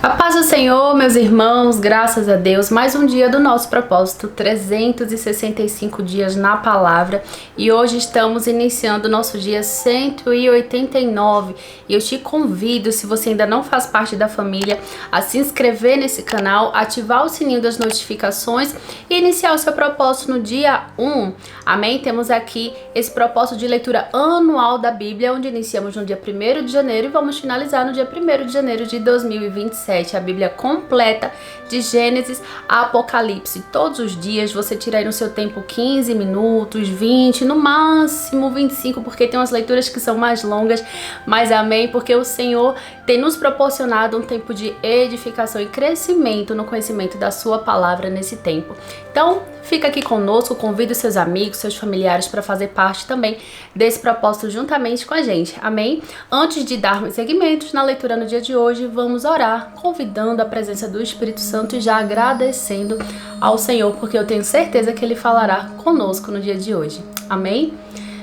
A paz do Senhor, meus irmãos, graças a Deus, mais um dia do nosso propósito, 365 dias na palavra, e hoje estamos iniciando o nosso dia 189, e eu te convido, se você ainda não faz parte da família, a se inscrever nesse canal, ativar o sininho das notificações e iniciar o seu propósito no dia 1, amém? Temos aqui esse propósito de leitura anual da Bíblia, onde iniciamos no dia 1º de janeiro e vamos finalizar no dia 1º de janeiro de 2027. A Bíblia completa de Gênesis a Apocalipse. Todos os dias você tira aí no seu tempo 15 minutos, 20, no máximo 25, porque tem umas leituras que são mais longas, mas amém, porque o Senhor tem nos proporcionado um tempo de edificação e crescimento no conhecimento da sua palavra nesse tempo. Então, fica aqui conosco, convide os seus amigos, seus familiares para fazer parte também desse propósito juntamente com a gente, amém? Antes de darmos seguimentos na leitura no dia de hoje, vamos orar, convidando a presença do Espírito Santo e já agradecendo ao Senhor, porque eu tenho certeza que Ele falará conosco no dia de hoje, amém?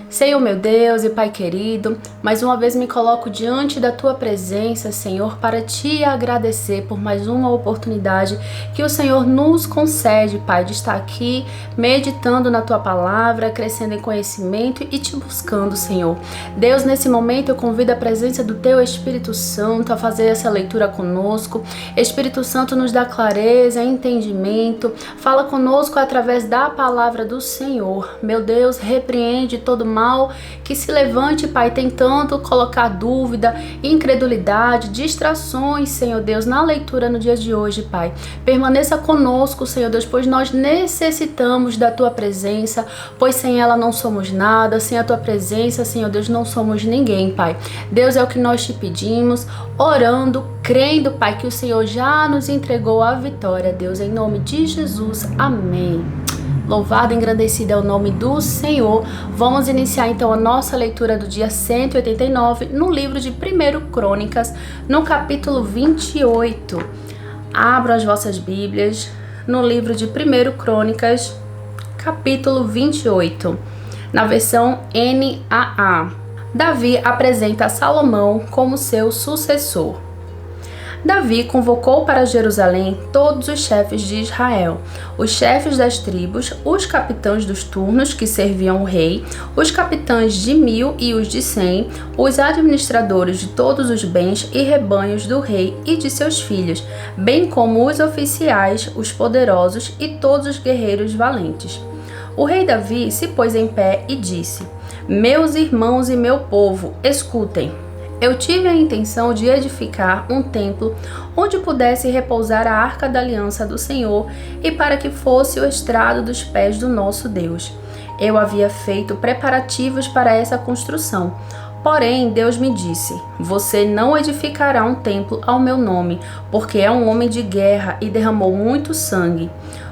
Senhor meu Deus e Pai querido, mais uma vez me coloco diante da Tua presença, Senhor, para Te agradecer por mais uma oportunidade que o Senhor nos concede, Pai, de estar aqui meditando na Tua palavra, crescendo em conhecimento e Te buscando, Senhor. Deus, nesse momento eu convido a presença do Teu Espírito Santo a fazer essa leitura conosco. Espírito Santo, nos dá clareza, entendimento, fala conosco através da palavra do Senhor. Meu Deus, repreende todo mal que se levante, Pai, tentando colocar dúvida, incredulidade, distrações, Senhor Deus, na leitura no dia de hoje, Pai. Permaneça conosco, Senhor Deus, pois nós necessitamos da Tua presença, pois sem ela não somos nada, sem a Tua presença, Senhor Deus, não somos ninguém, Pai. Deus, é o que nós Te pedimos, orando, crendo, Pai, que o Senhor já nos entregou a vitória, Deus, em nome de Jesus. Amém. Louvado e engrandecido é o nome do Senhor. Vamos iniciar então a nossa leitura do dia 189 no livro de 1 Crônicas, no capítulo 28. Abram as vossas Bíblias no livro de 1 Crônicas, capítulo 28, na versão NAA. Davi apresenta Salomão como seu sucessor. Davi convocou para Jerusalém todos os chefes de Israel, os chefes das tribos, os capitães dos turnos que serviam o rei, os capitães de 1000 e os de 100, os administradores de todos os bens e rebanhos do rei e de seus filhos, bem como os oficiais, os poderosos e todos os guerreiros valentes. O rei Davi se pôs em pé e disse: "Meus irmãos e meu povo, escutem. Eu tive a intenção de edificar um templo onde pudesse repousar a arca da aliança do Senhor e para que fosse o estrado dos pés do nosso Deus. Eu havia feito preparativos para essa construção. Porém, Deus me disse: você não edificará um templo ao meu nome, porque é um homem de guerra e derramou muito sangue.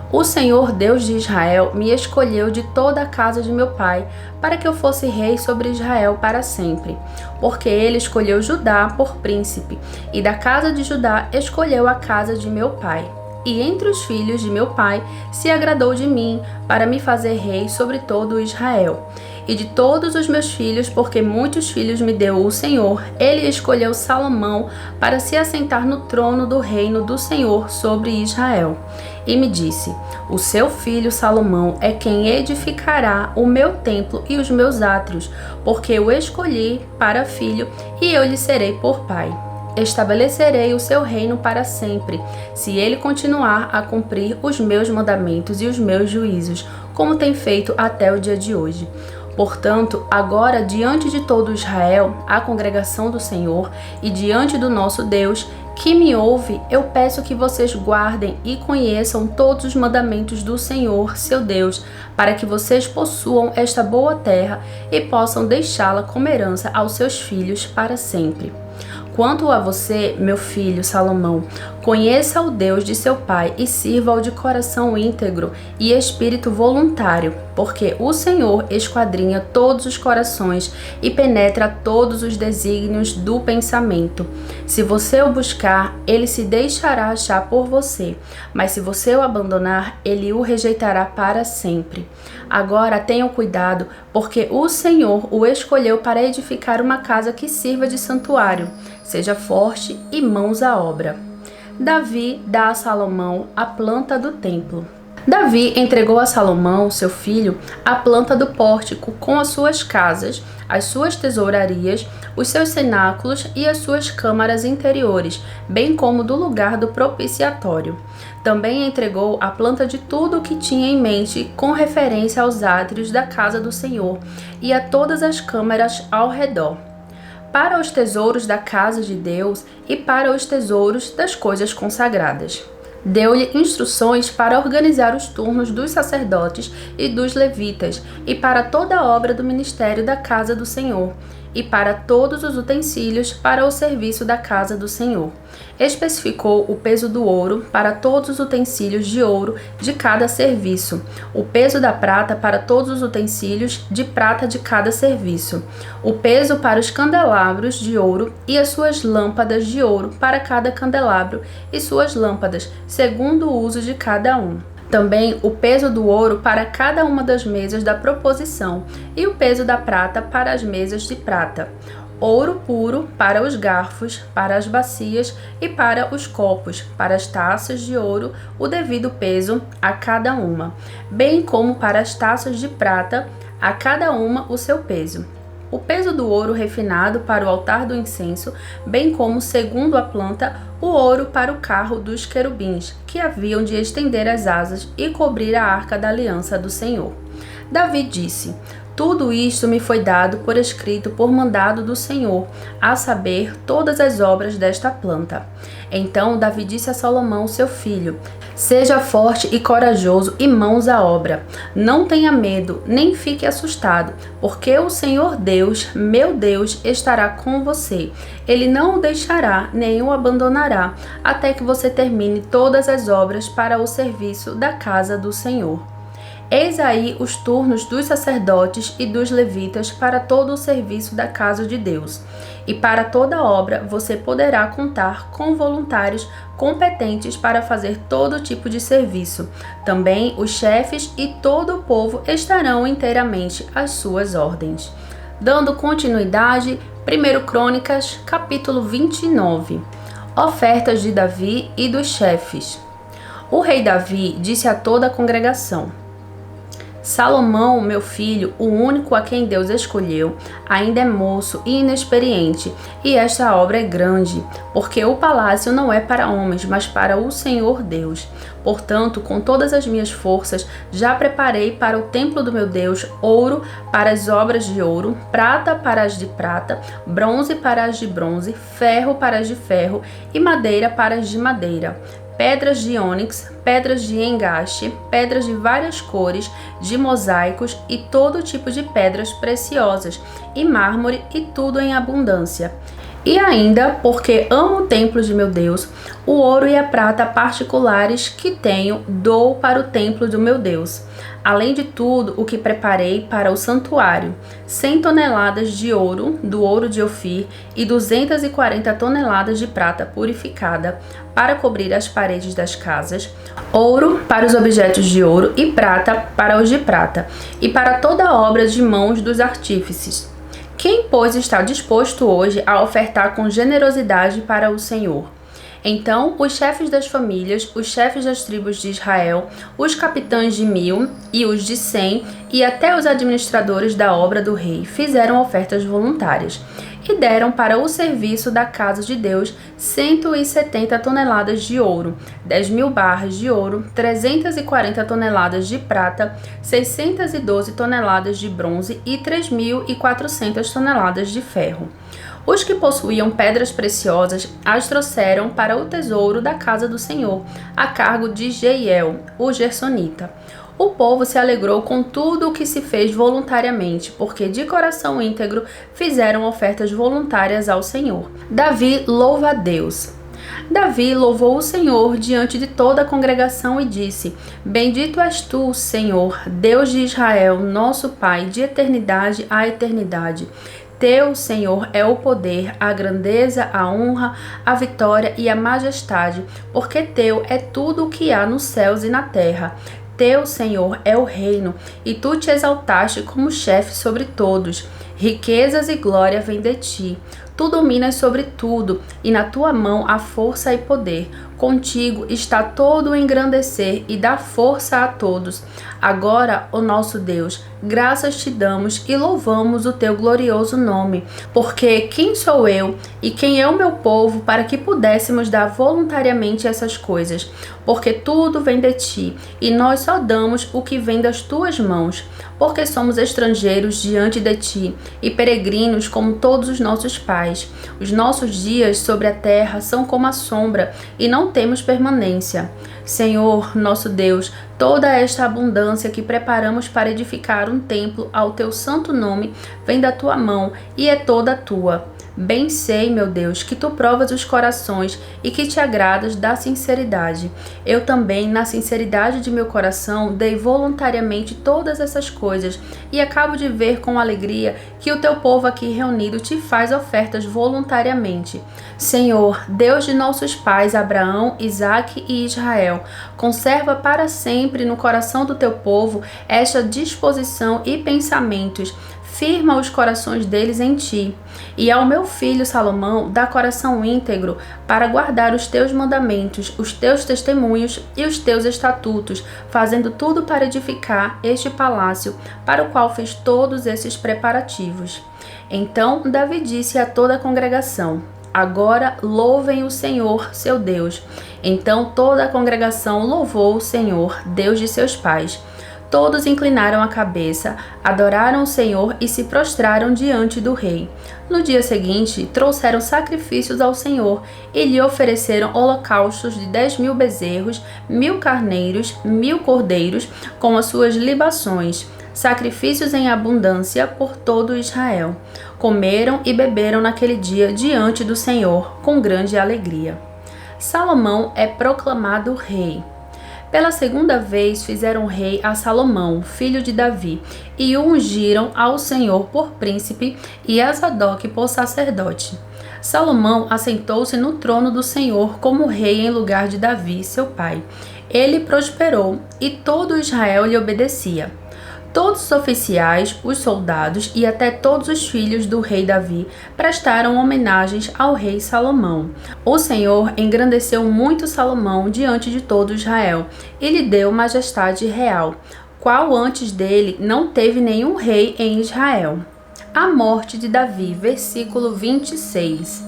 O Senhor, Deus de Israel, me escolheu de toda a casa de meu pai, para que eu fosse rei sobre Israel para sempre. Porque ele escolheu Judá por príncipe, e da casa de Judá escolheu a casa de meu pai. E entre os filhos de meu pai se agradou de mim, para me fazer rei sobre todo Israel. E de todos os meus filhos, porque muitos filhos me deu o Senhor, ele escolheu Salomão para se assentar no trono do reino do Senhor sobre Israel. E me disse: o seu filho Salomão é quem edificará o meu templo e os meus átrios, porque eu escolhi para filho e eu lhe serei por pai. Estabelecerei o seu reino para sempre, se ele continuar a cumprir os meus mandamentos e os meus juízos, como tem feito até o dia de hoje. Portanto, agora, diante de todo Israel, a congregação do Senhor, e diante do nosso Deus, que me ouve, eu peço que vocês guardem e conheçam todos os mandamentos do Senhor, seu Deus, para que vocês possuam esta boa terra e possam deixá-la como herança aos seus filhos para sempre. Quanto a você, meu filho Salomão, conheça o Deus de seu pai e sirva-o de coração íntegro e espírito voluntário, porque o Senhor esquadrinha todos os corações e penetra todos os desígnios do pensamento. Se você o buscar, ele se deixará achar por você, mas se você o abandonar, ele o rejeitará para sempre. Agora tenham cuidado, porque o Senhor o escolheu para edificar uma casa que sirva de santuário. Seja forte e mãos à obra. Davi dá a Salomão a planta do templo. Davi entregou a Salomão, seu filho, a planta do pórtico com as suas casas, as suas tesourarias, os seus cenáculos e as suas câmaras interiores, bem como do lugar do propiciatório. Também entregou a planta de tudo o que tinha em mente com referência aos átrios da casa do Senhor e a todas as câmaras ao redor, para os tesouros da casa de Deus e para os tesouros das coisas consagradas. Deu-lhe instruções para organizar os turnos dos sacerdotes e dos levitas, e para toda a obra do ministério da casa do Senhor, e para todos os utensílios para o serviço da casa do Senhor. Especificou o peso do ouro para todos os utensílios de ouro de cada serviço, o peso da prata para todos os utensílios de prata de cada serviço, o peso para os candelabros de ouro e as suas lâmpadas de ouro para cada candelabro e suas lâmpadas, segundo o uso de cada um. Também o peso do ouro para cada uma das mesas da proposição e o peso da prata para as mesas de prata. Ouro puro para os garfos, para as bacias e para os copos, para as taças de ouro, o devido peso a cada uma, bem como para as taças de prata, a cada uma o seu peso. O peso do ouro refinado para o altar do incenso, bem como, segundo a planta, o ouro para o carro dos querubins, que haviam de estender as asas e cobrir a arca da aliança do Senhor. Davi disse: tudo isto me foi dado por escrito por mandado do Senhor, a saber, todas as obras desta planta. Então Davi disse a Salomão, seu filho: seja forte e corajoso e mãos à obra. Não tenha medo, nem fique assustado, porque o Senhor Deus, meu Deus, estará com você. Ele não o deixará, nem o abandonará, até que você termine todas as obras para o serviço da casa do Senhor. Eis aí os turnos dos sacerdotes e dos levitas para todo o serviço da casa de Deus. E para toda obra você poderá contar com voluntários competentes para fazer todo tipo de serviço. Também os chefes e todo o povo estarão inteiramente às suas ordens. Dando continuidade, 1 Crônicas, capítulo 29. Ofertas de Davi e dos chefes. O rei Davi disse a toda a congregação: Salomão, meu filho, o único a quem Deus escolheu, ainda é moço e inexperiente, e esta obra é grande, porque o palácio não é para homens, mas para o Senhor Deus. Portanto, com todas as minhas forças, já preparei para o templo do meu Deus ouro para as obras de ouro, prata para as de prata, bronze para as de bronze, ferro para as de ferro e madeira para as de madeira. Pedras de ônix, pedras de engaste, pedras de várias cores, de mosaicos e todo tipo de pedras preciosas, e mármore e tudo em abundância. E ainda, porque amo o templo de meu Deus, o ouro e a prata particulares que tenho, dou para o templo do meu Deus. Além de tudo o que preparei para o santuário, 100 toneladas de ouro, do ouro de Ofir, e 240 toneladas de prata purificada, para cobrir as paredes das casas, ouro para os objetos de ouro e prata para os de prata, e para toda a obra de mãos dos artífices. Quem, pois, está disposto hoje a ofertar com generosidade para o Senhor? Então os chefes das famílias, os chefes das tribos de Israel, os capitães de 1000 e os de 100 e até os administradores da obra do rei fizeram ofertas voluntárias e deram para o serviço da casa de Deus 170 toneladas de ouro, 10.000 barras de ouro, 340 toneladas de prata, 612 toneladas de bronze e 3.400 toneladas de ferro. Os que possuíam pedras preciosas as trouxeram para o tesouro da casa do Senhor, a cargo de Jeiel, o gersonita. O povo se alegrou com tudo o que se fez voluntariamente, porque de coração íntegro fizeram ofertas voluntárias ao Senhor. Davi louva a Deus. Davi louvou o Senhor diante de toda a congregação e disse: Bendito és tu, Senhor, Deus de Israel, nosso Pai, de eternidade a eternidade. Teu, Senhor, é o poder, a grandeza, a honra, a vitória e a majestade, porque teu é tudo o que há nos céus e na terra. Teu, Senhor, é o reino, e tu te exaltaste como chefe sobre todos. Riquezas e glória vêm de ti. Tu dominas sobre tudo, e na tua mão há força e poder. Contigo está todo o engrandecer e dá força a todos. Agora, ó nosso Deus, graças te damos e louvamos o teu glorioso nome, porque quem sou eu e quem é o meu povo para que pudéssemos dar voluntariamente essas coisas? Porque tudo vem de ti e nós só damos o que vem das tuas mãos, porque somos estrangeiros diante de ti e peregrinos como todos os nossos pais. Os nossos dias sobre a terra são como a sombra e não temos permanência. Senhor, nosso Deus, toda esta abundância que preparamos para edificar um templo ao teu santo nome vem da tua mão e é toda tua. Bem sei, meu Deus, que tu provas os corações e que te agradas da sinceridade. Eu também, na sinceridade de meu coração, dei voluntariamente todas essas coisas e acabo de ver com alegria que o teu povo aqui reunido te faz ofertas voluntariamente. Senhor, Deus de nossos pais Abraão, Isaque e Israel, conserva para sempre no coração do teu povo esta disposição e pensamentos. Firma os corações deles em ti. E ao meu filho Salomão dá coração íntegro para guardar os teus mandamentos, os teus testemunhos e os teus estatutos, fazendo tudo para edificar este palácio, para o qual fez todos esses preparativos. Então Davi disse a toda a congregação: agora louvem o Senhor, seu Deus. Então toda a congregação louvou o Senhor, Deus de seus pais. Todos inclinaram a cabeça, adoraram o Senhor e se prostraram diante do rei. No dia seguinte, trouxeram sacrifícios ao Senhor e lhe ofereceram holocaustos de 10.000 bezerros, 1.000 carneiros, 1.000 cordeiros, com as suas libações, sacrifícios em abundância por todo Israel. Comeram e beberam naquele dia diante do Senhor, com grande alegria. Salomão é proclamado rei. Pela segunda vez fizeram rei a Salomão, filho de Davi, e o ungiram ao Senhor por príncipe e a Zadok por sacerdote. Salomão assentou-se no trono do Senhor como rei em lugar de Davi, seu pai. Ele prosperou e todo Israel lhe obedecia. Todos os oficiais, os soldados e até todos os filhos do rei Davi prestaram homenagens ao rei Salomão. O Senhor engrandeceu muito Salomão diante de todo Israel e lhe deu majestade real, qual antes dele não teve nenhum rei em Israel. A morte de Davi, versículo 26.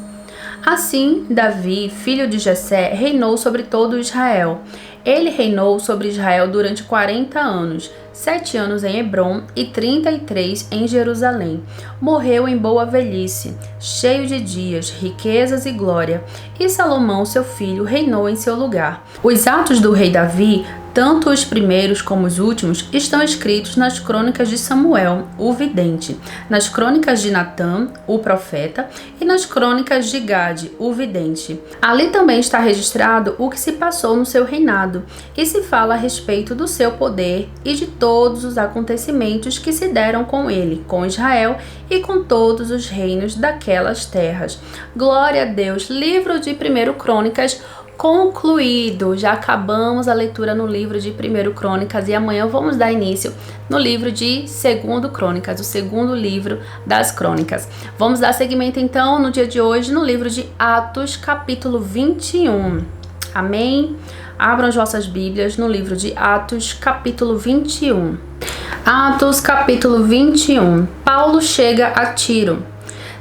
Assim, Davi, filho de Jessé, reinou sobre todo Israel. Ele reinou sobre Israel durante 40 anos, 7 anos em Hebrom e 33 em Jerusalém. Morreu em boa velhice, cheio de dias, riquezas e glória. E Salomão, seu filho, reinou em seu lugar. Os atos do rei Davi, tanto os primeiros como os últimos, estão escritos nas crônicas de Samuel, o vidente, nas crônicas de Natã, o profeta, e nas crônicas de Gade, o vidente. Ali também está registrado o que se passou no seu reinado, e se fala a respeito do seu poder e de todos os acontecimentos que se deram com ele, com Israel e com todos os reinos daquelas terras. Glória a Deus! Livro de 1 Crônicas concluído. Já acabamos a leitura no livro de 1 Crônicas e amanhã vamos dar início no livro de 2 Crônicas, o segundo livro das Crônicas. Vamos dar seguimento então no dia de hoje no livro de Atos, capítulo 21. Amém? Abram as vossas Bíblias no livro de Atos, capítulo 21. Atos, capítulo 21. Paulo chega a Tiro.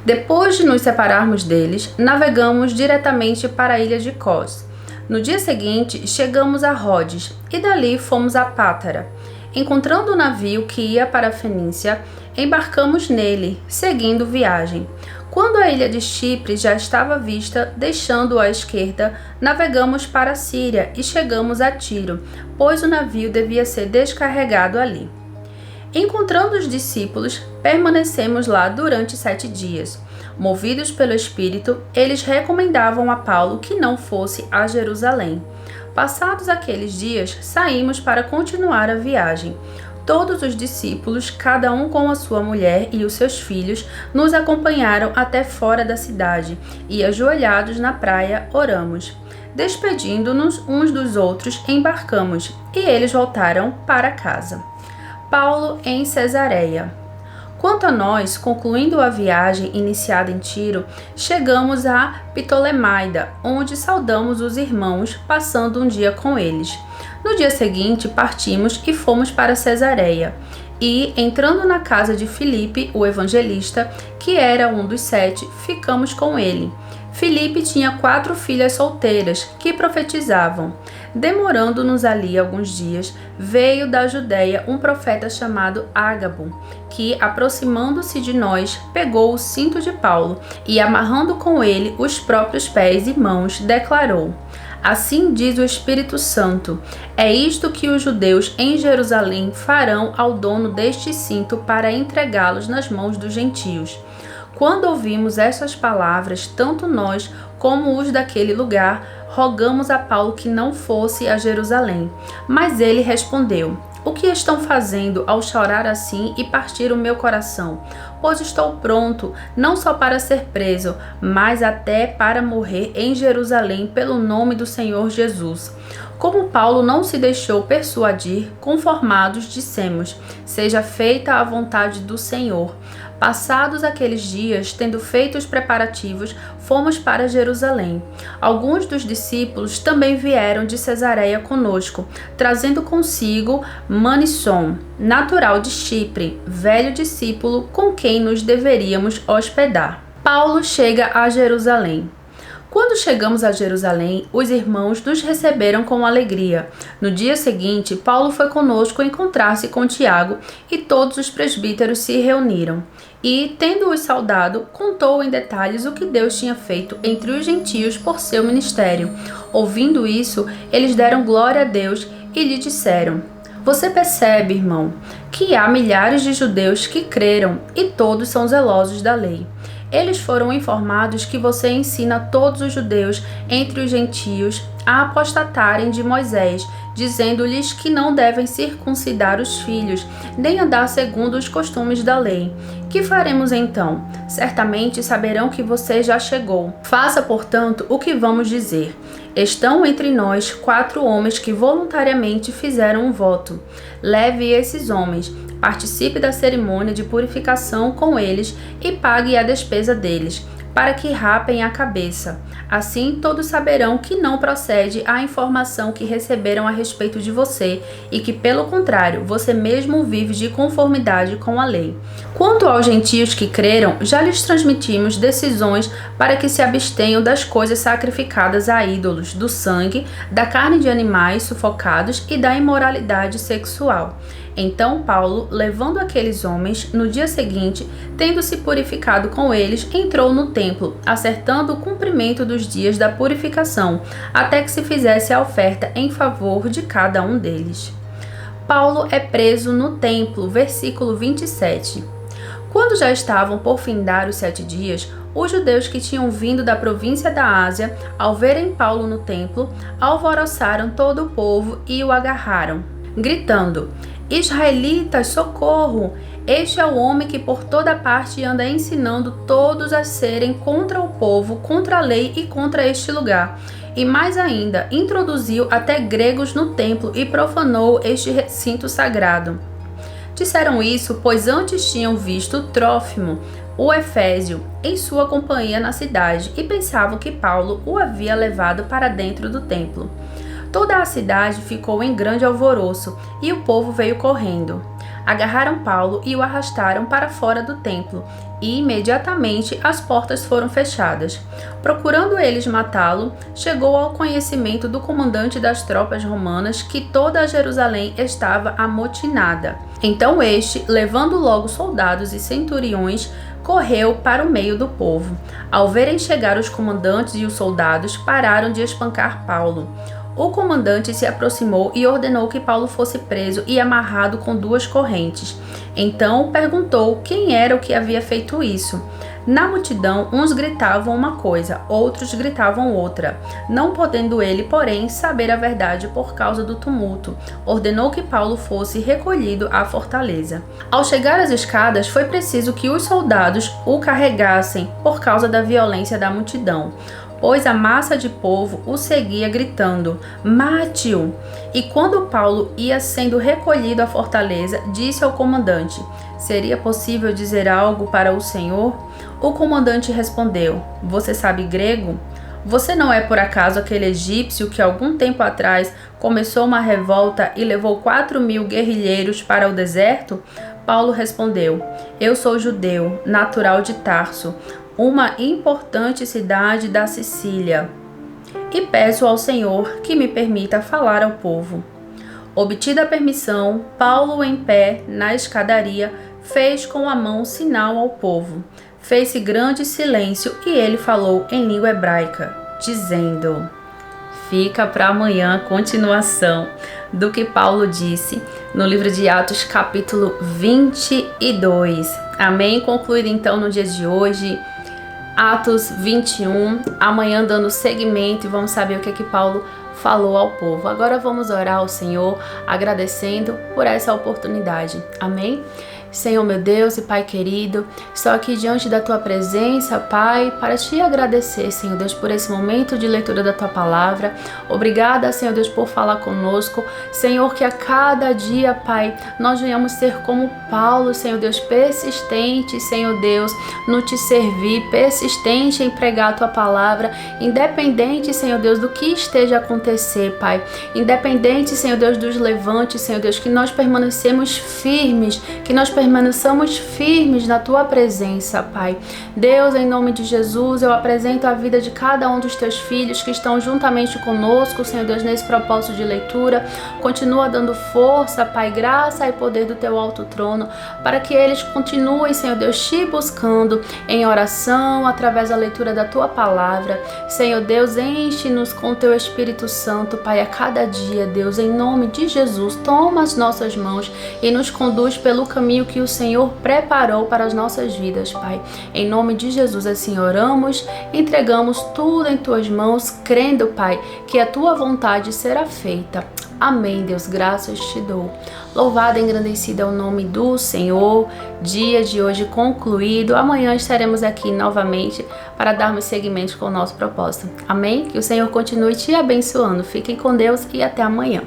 Depois de nos separarmos deles, navegamos diretamente para a ilha de Cós. No dia seguinte, chegamos a Rhodes e dali fomos a Pátara. Encontrando o navio que ia para a Fenícia, embarcamos nele, seguindo viagem. Quando a ilha de Chipre já estava à vista, deixando-a à esquerda, navegamos para a Síria e chegamos a Tiro, pois o navio devia ser descarregado ali. Encontrando os discípulos, permanecemos lá durante 7 dias. Movidos pelo Espírito, eles recomendavam a Paulo que não fosse a Jerusalém. Passados aqueles dias, saímos para continuar a viagem. Todos os discípulos, cada um com a sua mulher e os seus filhos, nos acompanharam até fora da cidade e, ajoelhados na praia, oramos. Despedindo-nos uns dos outros, embarcamos e eles voltaram para casa. Paulo em Cesareia. Quanto a nós, concluindo a viagem iniciada em Tiro, chegamos a Ptolemaida, onde saudamos os irmãos, passando um dia com eles. No dia seguinte, partimos e fomos para Cesareia. E, entrando na casa de Filipe, o evangelista, que era um dos 7, ficamos com ele. Filipe tinha 4 filhas solteiras, que profetizavam. Demorando-nos ali alguns dias, veio da Judeia um profeta chamado Ágabo, que, aproximando-se de nós, pegou o cinto de Paulo e, amarrando com ele os próprios pés e mãos, declarou: Assim diz o Espírito Santo, é isto que os judeus em Jerusalém farão ao dono deste cinto para entregá-los nas mãos dos gentios. Quando ouvimos estas palavras, tanto nós como os daquele lugar, rogamos a Paulo que não fosse a Jerusalém. Mas ele respondeu: O que estão fazendo ao chorar assim e partir o meu coração? Pois estou pronto, não só para ser preso, mas até para morrer em Jerusalém pelo nome do Senhor Jesus. Como Paulo não se deixou persuadir, conformados, dissemos: Seja feita a vontade do Senhor. Passados aqueles dias, tendo feito os preparativos, fomos para Jerusalém. Alguns dos discípulos também vieram de Cesareia conosco, trazendo consigo Manisson, natural de Chipre, velho discípulo com quem nos deveríamos hospedar. Paulo chega a Jerusalém. Quando chegamos a Jerusalém, os irmãos nos receberam com alegria. No dia seguinte, Paulo foi conosco encontrar-se com Tiago e todos os presbíteros se reuniram. E, tendo-os saudado, contou em detalhes o que Deus tinha feito entre os gentios por seu ministério. Ouvindo isso, eles deram glória a Deus e lhe disseram: Você percebe, irmão, que há milhares de judeus que creram e todos são zelosos da lei. Eles foram informados que você ensina todos os judeus entre os gentios a apostatarem de Moisés, dizendo-lhes que não devem circuncidar os filhos, nem andar segundo os costumes da lei. Que faremos então? Certamente saberão que você já chegou. Faça, portanto, o que vamos dizer. Estão entre nós 4 homens que voluntariamente fizeram um voto. Leve esses homens, participe da cerimônia de purificação com eles e pague a despesa deles, para que rapem a cabeça. Assim todos saberão que não procede a informação que receberam a respeito de você e que, pelo contrário, você mesmo vive de conformidade com a lei. Quanto aos gentios que creram, já lhes transmitimos decisões para que se abstenham das coisas sacrificadas a ídolos, do sangue, da carne de animais sufocados e da imoralidade sexual. Então Paulo, levando aqueles homens, no dia seguinte, tendo se purificado com eles, entrou no templo, acertando o cumprimento dos dias da purificação, até que se fizesse a oferta em favor de cada um deles. Paulo é preso no templo, versículo 27. Quando já estavam por findar os 7 dias, os judeus que tinham vindo da província da Ásia, ao verem Paulo no templo, alvoroçaram todo o povo e o agarraram, gritando: Israelitas, socorro! Este é o homem que por toda parte anda ensinando todos a serem contra o povo, contra a lei e contra este lugar. E mais ainda, introduziu até gregos no templo e profanou este recinto sagrado. Disseram isso, pois antes tinham visto Trófimo, o Efésio, em sua companhia na cidade, e pensavam que Paulo o havia levado para dentro do templo. Toda a cidade ficou em grande alvoroço, e o povo veio correndo. Agarraram Paulo e o arrastaram para fora do templo, e imediatamente as portas foram fechadas. Procurando eles matá-lo, chegou ao conhecimento do comandante das tropas romanas que toda a Jerusalém estava amotinada. Então este, levando logo soldados e centuriões, correu para o meio do povo. Ao verem chegar os comandantes e os soldados, pararam de espancar Paulo. O comandante se aproximou e ordenou que Paulo fosse preso e amarrado com 2 correntes. Então perguntou quem era o que havia feito isso. Na multidão, uns gritavam uma coisa, outros gritavam outra. Não podendo ele, porém, saber a verdade por causa do tumulto, ordenou que Paulo fosse recolhido à fortaleza. Ao chegar às escadas, foi preciso que os soldados o carregassem por causa da violência da multidão. pois a massa de povo o seguia gritando: mate-o! E quando Paulo ia sendo recolhido à fortaleza, disse ao comandante: seria possível dizer algo para o Senhor? O comandante respondeu: você sabe grego? Você não é por acaso aquele egípcio que algum tempo atrás começou uma revolta e levou 4.000 guerrilheiros para o deserto? Paulo respondeu: eu sou judeu, natural de Tarso, uma importante cidade da Sicília, e peço ao Senhor que me permita falar ao povo. Obtida a permissão, Paulo, em pé na escadaria, fez com a mão sinal ao povo. Fez-se grande silêncio e ele falou em língua hebraica, dizendo: fica para amanhã a continuação do que Paulo disse no livro de Atos, capítulo 22. Amém? Concluído então no dia de hoje, Atos 21, amanhã dando seguimento e vamos saber o que Paulo falou ao povo. Agora vamos orar ao Senhor, agradecendo por essa oportunidade. Amém? Senhor meu Deus e Pai querido, estou aqui diante da Tua presença, Pai, para Te agradecer, Senhor Deus, por esse momento de leitura da Tua palavra. Obrigada, Senhor Deus, por falar conosco. Senhor, que a cada dia, Pai, nós venhamos ser como Paulo, Senhor Deus, persistente, Senhor Deus, no Te servir, persistente em pregar a Tua palavra, independente, Senhor Deus, do que esteja a acontecer, Pai. Independente, Senhor Deus, dos levantes, Senhor Deus, que nós permanecemos firmes, que nós permaneçamos firmes na Tua presença, Pai. Deus, em nome de Jesus, eu apresento a vida de cada um dos Teus filhos que estão juntamente conosco, Senhor Deus, nesse propósito de leitura. Continua dando força, Pai, graça e poder do Teu alto trono, para que eles continuem, Senhor Deus, Te buscando em oração, através da leitura da Tua palavra. Senhor Deus, enche-nos com o Teu Espírito Santo, Pai, a cada dia, Deus, em nome de Jesus, toma as nossas mãos e nos conduz pelo caminho que o Senhor preparou para as nossas vidas, Pai. Em nome de Jesus, assim oramos, entregamos tudo em Tuas mãos, crendo, Pai, que a Tua vontade será feita. Amém, Deus, graças Te dou. Louvado e engrandecido é o nome do Senhor. Dia de hoje concluído. Amanhã estaremos aqui novamente para darmos seguimento com o nosso propósito. Amém? Que o Senhor continue te abençoando. Fiquem com Deus e até amanhã.